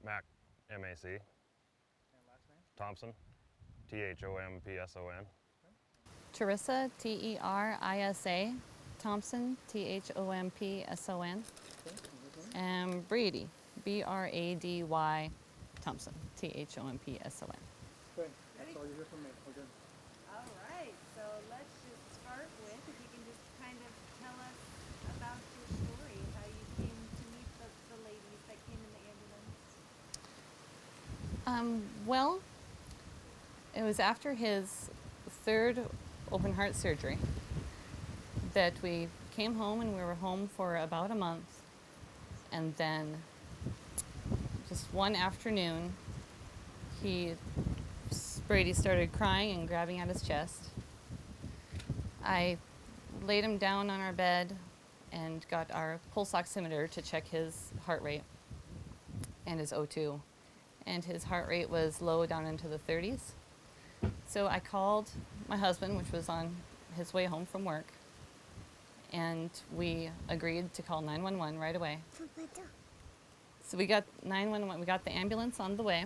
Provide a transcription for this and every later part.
Mac, M-A-C. And last name? Thompson, T-H-O-M-P-S-O-N. Teresa, Terisa, Thompson, Thompson. Okay. And Brady, Brady Thompson, Thompson. Okay, that's all you hear from me. We're good. All right, so let's just start with, if you can just kind of tell us about your story, how you came to meet the ladies that came in the ambulance. Well, it was after his third open heart surgery that we came home, and we were home for about a month. And then just one afternoon, Brady started crying and grabbing at his chest. I laid him down on our bed and got our pulse oximeter to check his heart rate and his O2. And his heart rate was low, down into the 30s. So I called my husband, which was on his way home from work, and we agreed to call 911 right away. So we got 911, we got the ambulance on the way,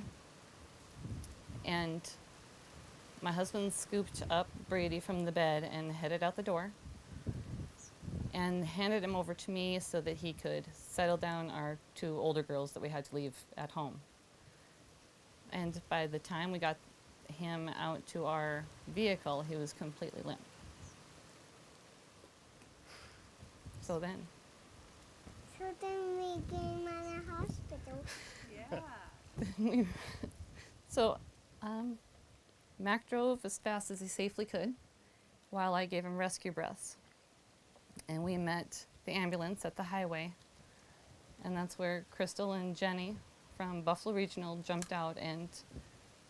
and my husband scooped up Brady from the bed and headed out the door and handed him over to me so that he could settle down our two older girls that we had to leave at home. And by the time we got him out to our vehicle, he was completely limp. So then. So then we came out of the hospital. Yeah. So Mac drove as fast as he safely could while I gave him rescue breaths. And we met the ambulance at the highway. And that's where Crystal and Jenny from Buffalo Regional jumped out and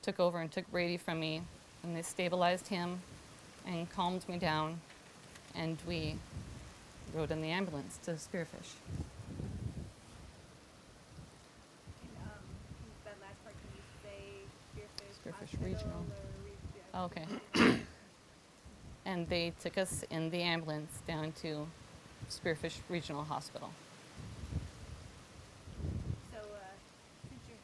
took over and took Brady from me. And they stabilized him and calmed me down. And we rode in the ambulance to Spearfish. That last part, can you say Spearfish Spearfish Hospital Regional. or Okay. And they took us in the ambulance down to Spearfish Regional Hospital. So, since you're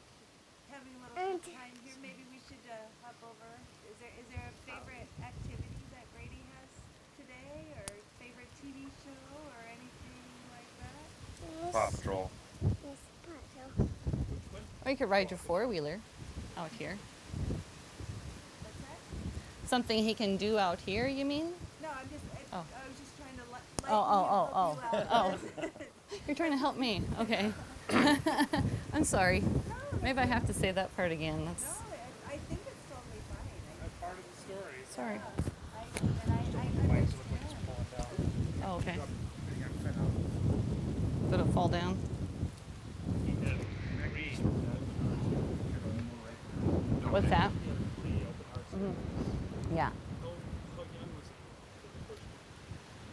having a little time here, maybe we should hop over. Is there a favorite activity that Brady has today, or favorite TV show, or anything like that? Paw Patrol. Yes, Patrol. Or you could ride your four-wheeler out here. What's that? Something he can do out here, you mean? No, I Oh. was just trying to Oh. help you out. You're trying to help me. Okay. I'm sorry. No, Maybe I have to say that part again. no, That's I think it's totally fine. That's part of the story. sorry. I Lights look like it's pulling down. Oh, okay. Getting up and out. Did it fall down? What's that? Yeah.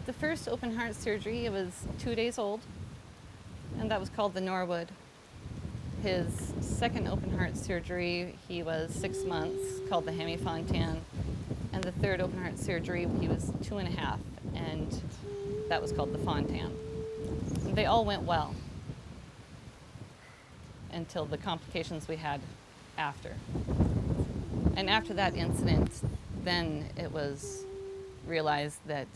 The first open heart surgery, it was 2 days old, and that was called the Norwood. His second open heart surgery, he was 6 months, called the Hemi-Fontan. And the third open heart surgery, he was 2.5, and that was called the Fontan. They all went well until the complications we had after. And after that incident, then it was realized that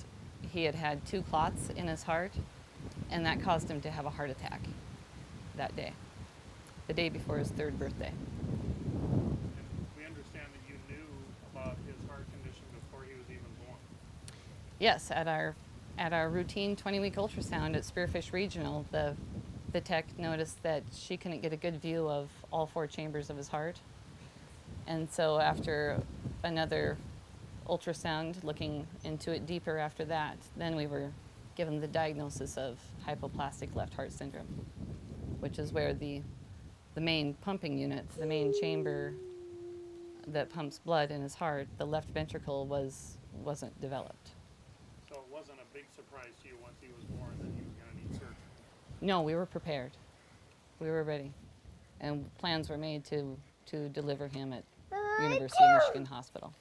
he had had 2 clots in his heart, and that caused him to have a heart attack that day, the day before his 3rd birthday. And we understand that you knew about his heart condition before he was even born. Yes, at our routine 20-week ultrasound at Spearfish Regional, the tech noticed that she couldn't get a good view of all 4 chambers of his heart. And so after another ultrasound, looking into it deeper after that, then we were given the diagnosis of hypoplastic left heart syndrome, which is where the main pumping unit, the main chamber that pumps blood in his heart, the left ventricle wasn't developed. So it wasn't a big surprise to you once he was born that he was going to need surgery. No, we were prepared. We were ready. And plans were made to deliver him at University of Michigan Hospital.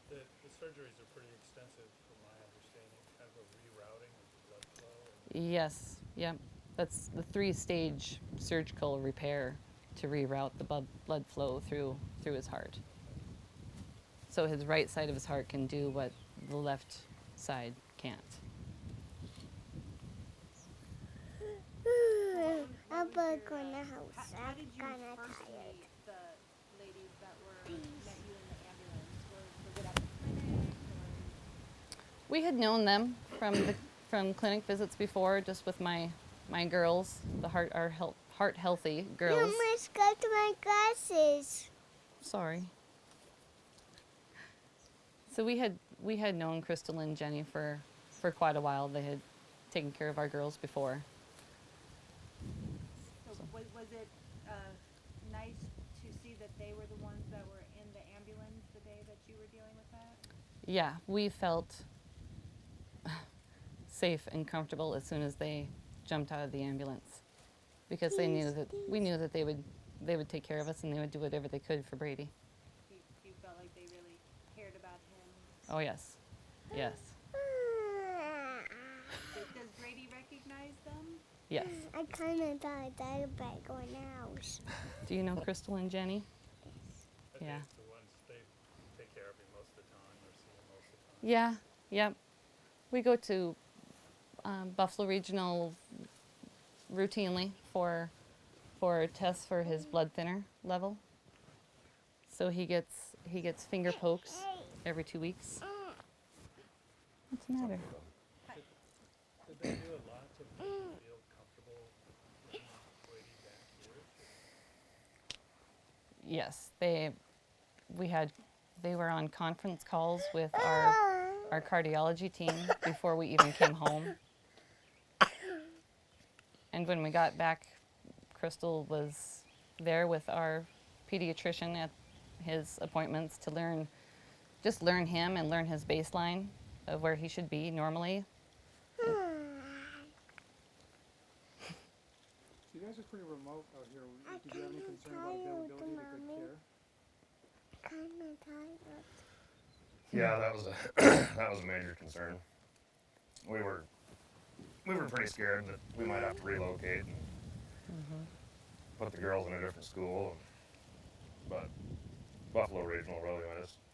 The surgeries are pretty extensive, from my understanding, kind of a rerouting of the blood flow. Yes, yep. That's the 3-stage surgical repair to reroute the blood flow through his heart. So his right side of his heart can do what the left side can't. I'm What was going your, to house. how did you I'm kind of first tired. meet the ladies that met you in the ambulance? Was it at the clinic or? We had known them from clinic visits before, just with my girls, the heart healthy girls. You must go to my glasses. Sorry. So we had known Crystal and Jenny for quite a while. They had taken care of our girls before. So was it nice to see that they were the ones that were in the ambulance the day that you were dealing with that? Yeah, we felt safe and comfortable as soon as they jumped out of the ambulance, because we knew that they would take care of us and they would do whatever they could for Brady. You felt like they really cared about him. Oh yes, yes, Does Brady recognize them? yes. I kind of thought that about going house. Do you know Crystal and Jenny? I Yeah. think it's the ones they take care of me most of the time or see him most of the time. Yeah, yep. We go to Buffalo Regional routinely for tests for his blood thinner level. So he gets finger pokes every 2 weeks. What's the matter? Did they do a lot to make you feel comfortable bringing Brady back here? Yes, they were on conference calls with our cardiology team before we even came home. And when we got back, Crystal was there with our pediatrician at his appointments to learn him and learn his baseline of where he should be normally. So you guys are pretty remote out here. Did you have any concern about availability to good care? Kind of tired. Yeah, that was that was a major concern. We were pretty scared that we might have to relocate and put the girls in a different school. But Buffalo Regional really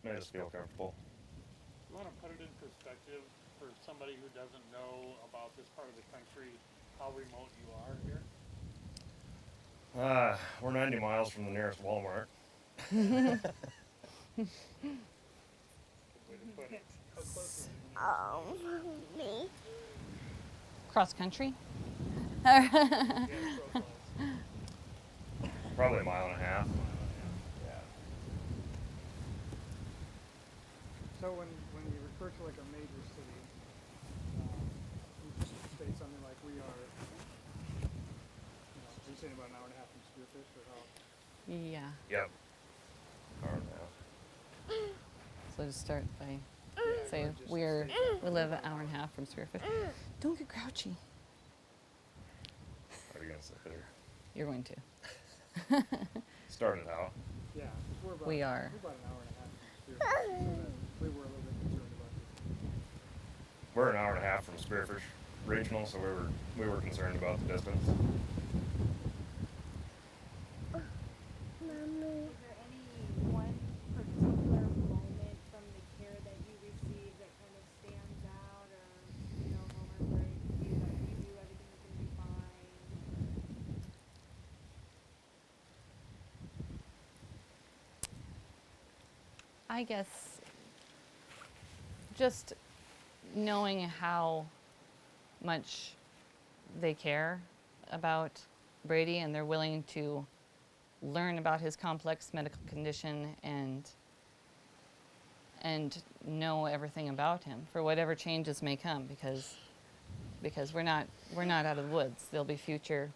made us feel comfortable. You want to put it in perspective for somebody who doesn't know about this part of the country, how remote you are here? We're 90 miles from the nearest Walmart. Good way to put it. How close is it? Oh, me. Cross country? Yeah, so close. Probably a mile and a half. Yeah. So when you refer to like a major city, you just state something like we are, are you saying about an hour and a half from Spearfish or how? Yeah. Yep. Hour and a half. So just start by Yeah, say or just we state live an hour and a half from Spearfish. Don't get grouchy. Are you gonna sit there? You're going to. Started out. Yeah, 'cause we're about, We are. We're about an hour and a half from Spearfish, so that we were a little bit concerned about this. We're an hour and a half from Spearfish Regional, so we were concerned about the distance. Mommy. Is there any one particular moment from the care that you received that kind of stands out, or moment where you knew everything was going to be fine? I guess just knowing how much they care about Brady and they're willing to learn about his complex medical condition and know everything about him for whatever changes may come, because we're not out of the woods. There'll be future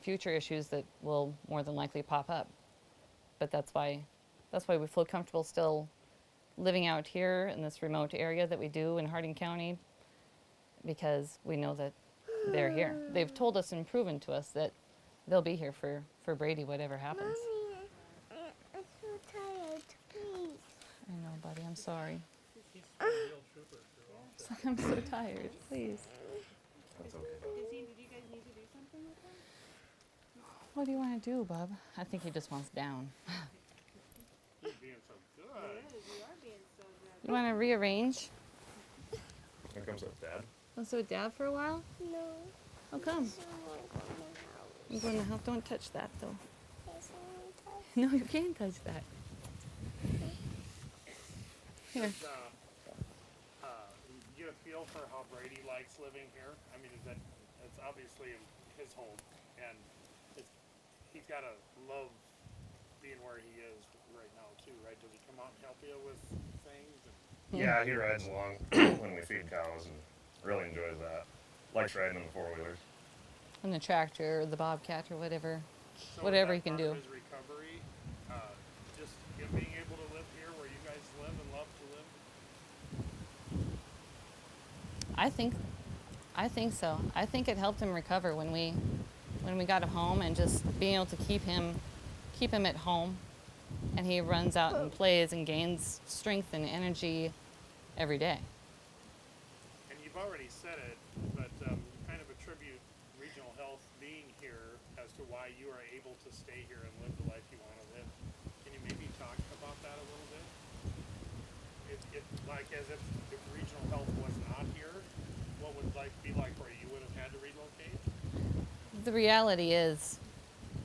issues that will more than likely pop up. But that's why we feel comfortable still living out here in this remote area that we do in Harding County, because we know that they're here. They've told us and proven to us that they'll be here for Brady, whatever happens. Mommy, I'm so tired. Please. I know, buddy, I'm sorry. He's a real trooper through all this. I'm so tired, please. That's okay. Did you guys need to do something? What do you want to do, bub? I think he just wants down. He's being so good. You are being so good. You want to rearrange? Here comes up Dad. Let's do with Dad for a while? No. How come? Someone go in the house. You go in the house. Don't touch that, though. There's someone touch. No, you can't touch that. Here. You get a feel for how Brady likes living here? I mean, it's obviously his home, and he's got to love being where he is right now too, right? Does he come out and help you with things? Yeah, he rides along when we feed cows and really enjoys that. Likes riding in the four-wheelers. On the tractor or the bobcat or whatever. So Whatever is he can that part do. of his recovery, just him being able to live here where you guys live and love to live. I think so. I think it helped him recover when we got him home, and just being able to keep him at home, and he runs out and plays and gains strength and energy every day. And you've already said it, but you kind of attribute regional health being here as to why you are able to stay here and live the life you want to live. Can you maybe talk about that a little bit? Like as if regional health was not here, what would life be like where you would have had to relocate? The reality is,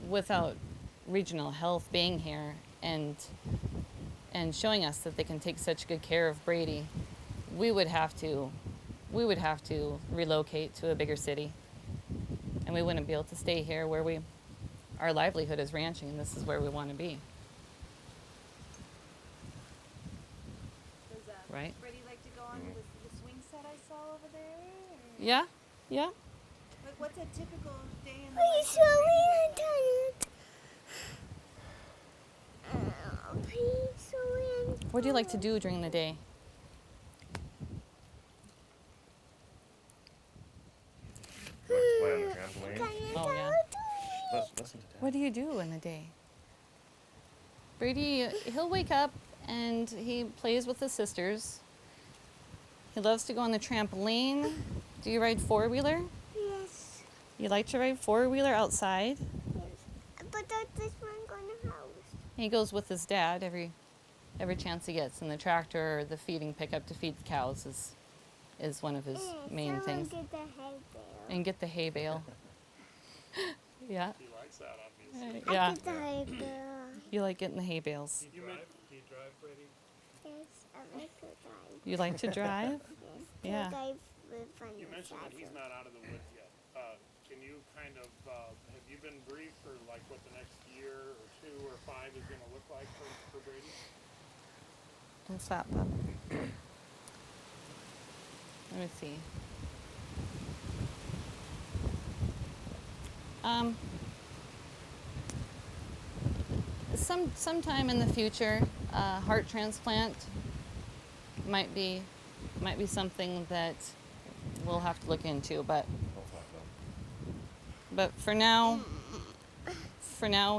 without regional health being here and showing us that they can take such good care of Brady, we would have to relocate to a bigger city, and we wouldn't be able to stay here where our livelihood is ranching, and this is where we want to be. Does Right. Brady like to go on the swing set I saw over there? Or Yeah, yeah. what's a typical day in the Please life? show me tired. Please show me. What do you like to do during the day? Likes to play on the trampoline. Oh, yeah. Listen to Dad. What do you do in the day? Brady, he'll wake up and he plays with his sisters. He loves to go on the trampoline. Do you ride four-wheeler? Yes. You like to ride four-wheeler outside? Yes. But does this one go in the house? He goes with his dad every chance he gets, and the tractor or the feeding pickup to feed the cows is one of his main things. Get the hay bale. And get the hay bale. Yeah. He likes that, obviously. I Yeah. get the hay bale. You like getting the hay bales. Do you drive, Brady? Yes, I like to drive. You like to drive? Yes. Yeah. To drive with fun You mentioned that he's saddle. not out of the woods yet. Can you kind of, have you been briefed for like what the next year or 2 or 5 is going to look like for Brady? Don't stop, bub. Let me see. Sometime in the future, heart transplant might be something that we'll have to look into. But for now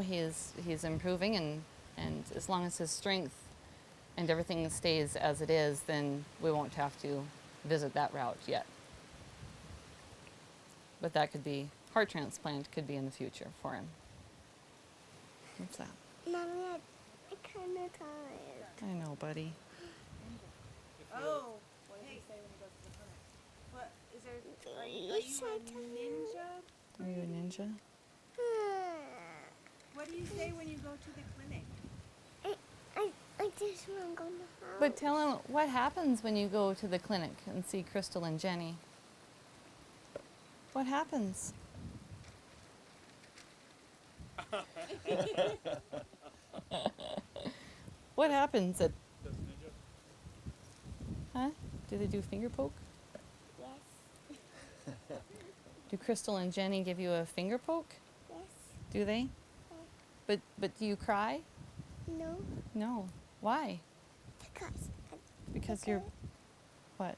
he's improving, and as long as his strength and everything stays as it is, then we won't have to visit that route yet. But that could be, heart transplant could be in the future for him. What's that? Mommy, I'm kind of tired. I know, buddy. Oh, hey. What is there? Are you a ninja? Are you a ninja? What do you say when you go to the clinic? I just want to go in the house. But tell him what happens when you go to the clinic and see Crystal and Jenny. What happens? What happens at, Does Ninja? huh? Do they do finger poke? Yes, Do Crystal and Jenny give you a finger poke? yes, Do they? But do you cry? no, No. Why? because Because you're what?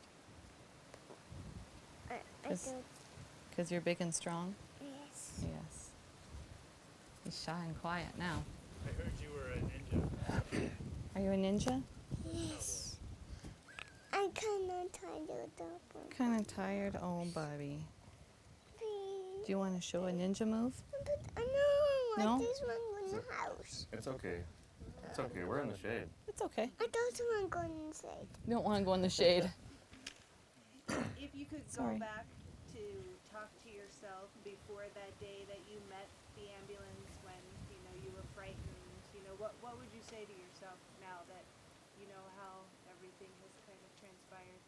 I Cause- don't. Because you're big and strong? Yes. Yes. He's shy and quiet now. I heard you were a ninja. Are you a ninja? Yes. I'm kind of tired though. Kind of tired? Oh, Bobby. Please. Do you want to show a ninja move? But I know want No? this one in the house. It's okay. It's okay. We're in the shade. It's okay. I don't want to go inside. You don't want to go in the shade. If you could Sorry. go back to talk to yourself before that day that you met the ambulance when, you know, you were frightened, you know, what would you say to yourself now that you know how everything has kind of transpired?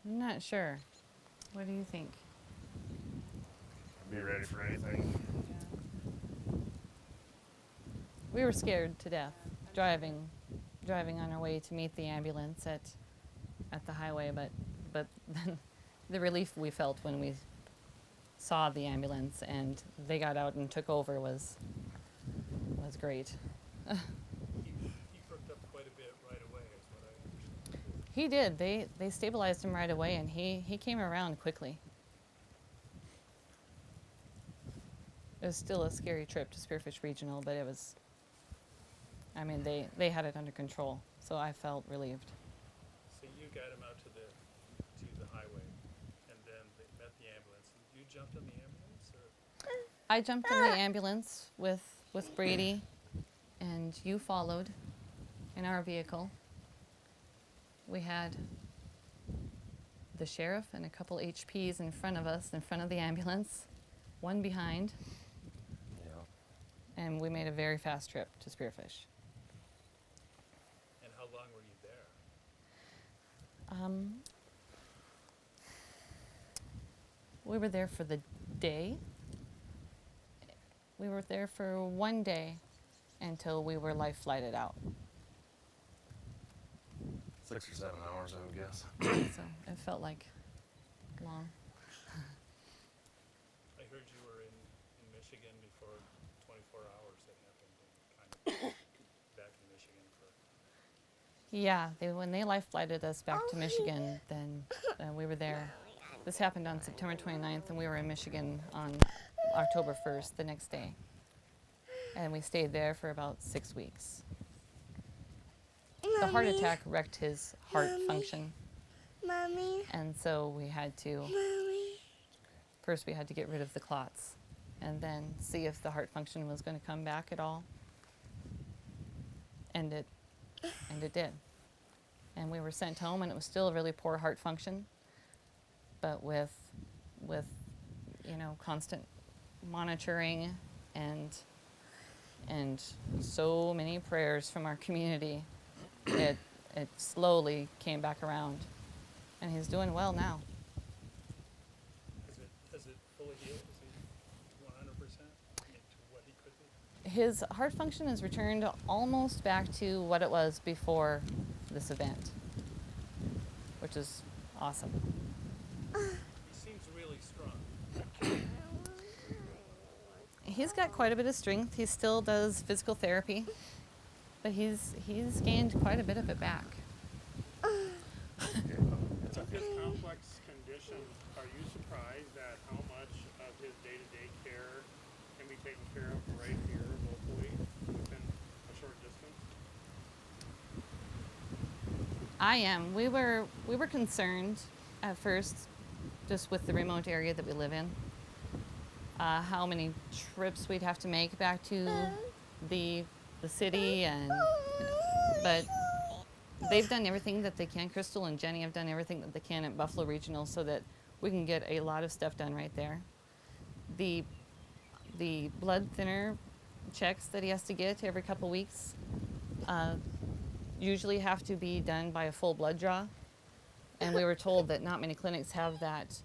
I'm not sure. What do you think? Be ready for anything. We were scared to death driving on our way to meet the ambulance at the highway, but then the relief we felt when we saw the ambulance and they got out and took over was great. He perked up quite a bit right away, is what I understand. He did. They stabilized him right away, and he came around quickly. It was still a scary trip to Spearfish Regional, but it was. I mean, they had it under control, so I felt relieved. So you got him out to the highway, and then they met the ambulance. You jumped on the ambulance, or? I jumped in the ambulance with Brady, and you followed in our vehicle. We had the sheriff and a couple HPs in front of us, in front of the ambulance, one behind, Yeah. and we made a very fast trip to Spearfish. And how long were you there? We were there for the day. We were there for one day until we were life flighted out. 6 or 7 hours, I would guess. So it felt like long. I heard you were in Michigan before 24 hours that happened, and kind of back in Michigan for. Yeah, when they life flighted us back to Michigan, then we were there. This happened on September 29th, and we were in Michigan on October 1st, the next day. And we stayed there for about 6 weeks. The heart attack wrecked his heart function, Mommy, and so we had to, Mommy. first we had to get rid of the clots, and then see if the heart function was going to come back at all. And it did. And we were sent home, and it was still a really poor heart function, but with constant monitoring and so many prayers from our community, it slowly came back around, and he's doing well now. Has it fully healed? Is he 100% to what he could be? His heart function has returned almost back to what it was before this event, which is awesome. He seems really strong. He's got quite a bit of strength. He still does physical therapy, but he's gained quite a bit of it back. With his complex condition, are you surprised at how much of his day-to-day care can be taken care of right here locally within a short distance? I am. We were concerned at first, just with the remote area that we live in, how many trips we'd have to make back to the city, but they've done everything that they can. Crystal and Jenny have done everything that they can at Buffalo Regional so that we can get a lot of stuff done right there. The blood thinner checks that he has to get every couple weeks usually have to be done by a full blood draw, and we were told that not many clinics have that,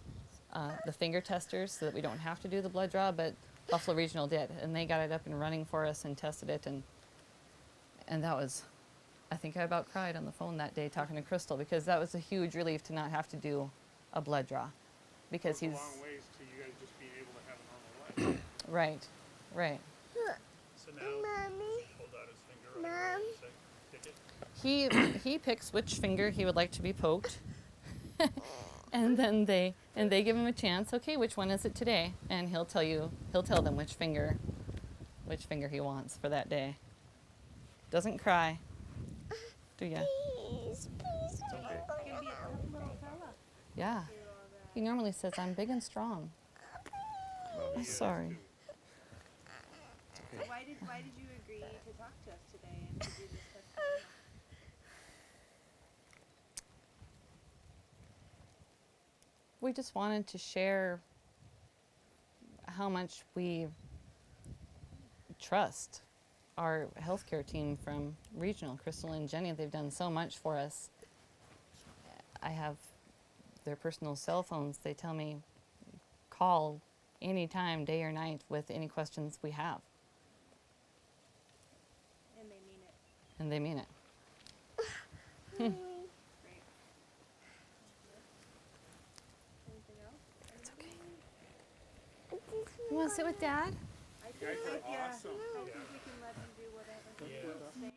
the finger testers, so that we don't have to do the blood draw, but Buffalo Regional did, and they got it up and running for us and tested it, and that was, I think I about cried on the phone that day talking to Crystal, because that was a huge relief to not have to do a blood draw, because Goes he's a long ways to you guys just being able to have a normal life. right. So now, Mommy. hold out his finger right away and say, pick it. He picks which finger he would like to be poked, and then they give him a chance. Okay, which one is it today? And he'll tell them which finger he wants for that day. Doesn't cry, do ya? Please, please. It's okay. Can be a Yeah. through all that. He normally says I'm big and strong. I'm sorry. So why did you agree to talk to us today and to do this testimonial? We just wanted to share how much we trust our healthcare team from regional, Crystal and Jenny. They've done so much for us. I have their personal cell phones. They tell me call anytime, day or night, with any questions we have, And they mean it. and they mean it. Great. Anything else? It's okay. You want to sit with Dad? I You guys think, are yeah, awesome. I think we can let him do whatever he Yeah. wants to say.